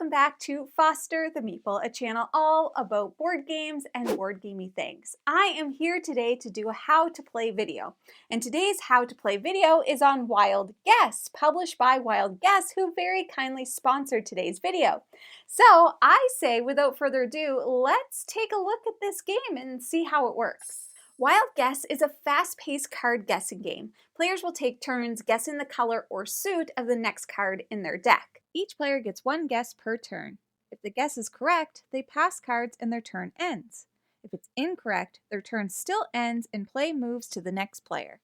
welcome back to Foster the Meeple, a channel all about board games and board gamey things. I am here today to do a how to play video, and today's how to play video is on Wild Guess, published by Wild Guess, who very kindly sponsored today's video. So I say, without further ado, let's take a look at this game and see how it works. Wild Guess is a fast-paced card guessing game. Players will take turns guessing the color or suit of the next card in their deck. Each player gets one guess per turn. If the guess is correct, they pass cards and their turn ends. If it's incorrect, their turn still ends and play moves to the next player.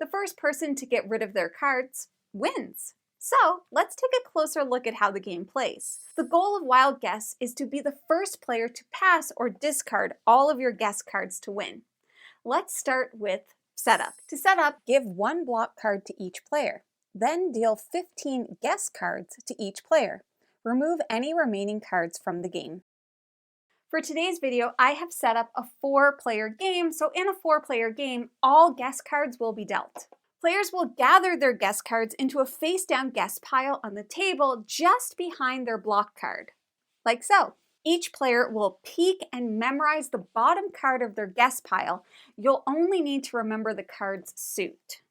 The first person to get rid of their cards wins. So let's take a closer look at how the game plays. The goal of Wild Guess is to be the first player to pass or discard all of your guess cards to win. Let's start with setup. To set up, give one block card to each player. Then deal 15 guess cards to each player. Remove any remaining cards from the game. For today's video, I have set up a 4-player game, so in a 4-player game, all guess cards will be dealt. Players will gather their guess cards into a face-down guess pile on the table just behind their block card, like so. Each player will peek and memorize the bottom card of their guess pile. You'll only need to remember the card's suit.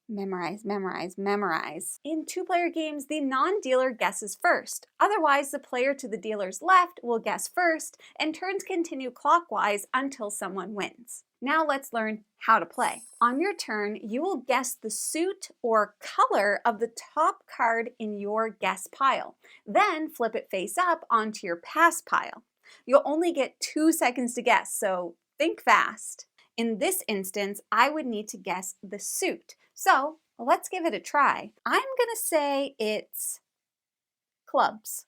Memorize, memorize, memorize. In 2-player games, the non-dealer guesses first. Otherwise, the player to the dealer's left will guess first, and turns continue clockwise until someone wins. Now let's learn how to play. On your turn, you will guess the suit or color of the top card in your guess pile. Then flip it face up onto your pass pile. You'll only get 2 seconds to guess, so think fast. In this instance, I would need to guess the suit. So let's give it a try. I'm gonna say it's clubs.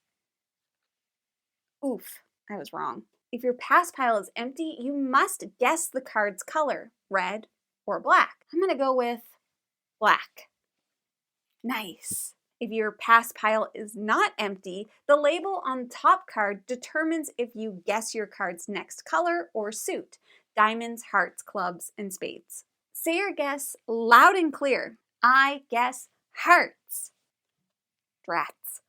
Oof, I was wrong. If your pass pile is empty, you must guess the card's color, red or black. I'm gonna go with black. Nice. If your pass pile is not empty, the label on top card determines if you guess your card's next color or suit, diamonds, hearts, clubs, and spades. Say your guess loud and clear. I guess hearts. Drats.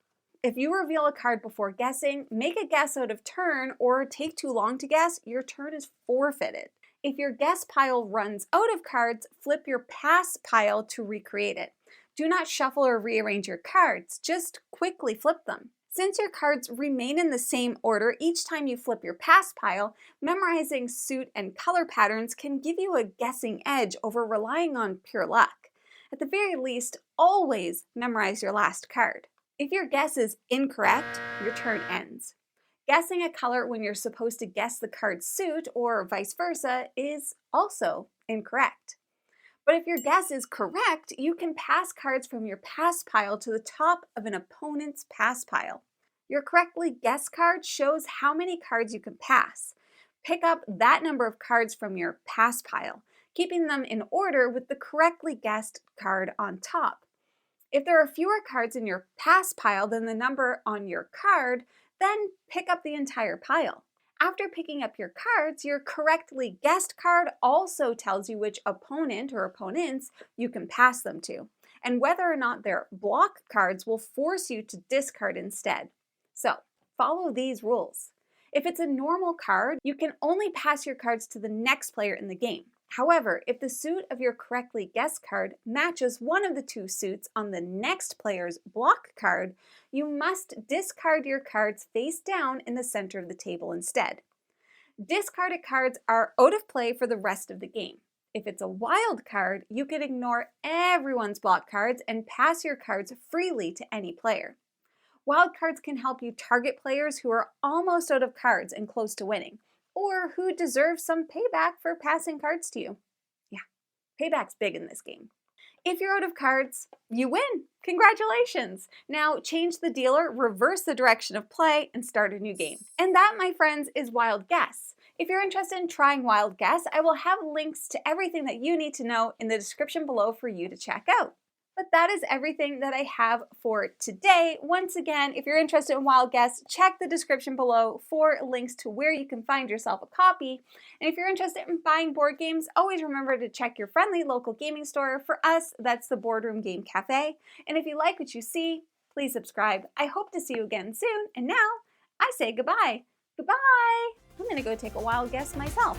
If you reveal a card before guessing, make a guess out of turn, or take too long to guess, your turn is forfeited. If your guess pile runs out of cards, flip your pass pile to recreate it. Do not shuffle or rearrange your cards, just quickly flip them. Since your cards remain in the same order each time you flip your pass pile, memorizing suit and color patterns can give you a guessing edge over relying on pure luck. At the very least, always memorize your last card. If your guess is incorrect, your turn ends. Guessing a color when you're supposed to guess the card's suit, or vice versa, is also incorrect. But if your guess is correct, you can pass cards from your pass pile to the top of an opponent's pass pile. Your correctly guessed card shows how many cards you can pass. Pick up that number of cards from your pass pile, keeping them in order with the correctly guessed card on top. If there are fewer cards in your pass pile than the number on your card, then pick up the entire pile. After picking up your cards, your correctly guessed card also tells you which opponent or opponents you can pass them to, and whether or not they're block cards will force you to discard instead. So, follow these rules. If it's a normal card, you can only pass your cards to the next player in the game. However, if the suit of your correctly guessed card matches one of the 2 suits on the next player's block card, you must discard your cards face down in the center of the table instead. Discarded cards are out of play for the rest of the game. If it's a wild card, you can ignore everyone's block cards and pass your cards freely to any player. Wild cards can help you target players who are almost out of cards and close to winning, or who deserve some payback for passing cards to you. Yeah, payback's big in this game. If you're out of cards, you win. Congratulations! Now change the dealer, reverse the direction of play, and start a new game. And that, my friends, is Wild Guess. If you're interested in trying Wild Guess, I will have links to everything that you need to know in the description below for you to check out. But that is everything that I have for today. Once again, if you're interested in Wild Guess, check the description below for links to where you can find yourself a copy. And if you're interested in buying board games, always remember to check your friendly local gaming store. For us, that's the Boardroom Game Cafe. And if you like what you see, Please subscribe. I hope to see you again soon. And now I say goodbye. Goodbye. I'm gonna go take a wild guess myself.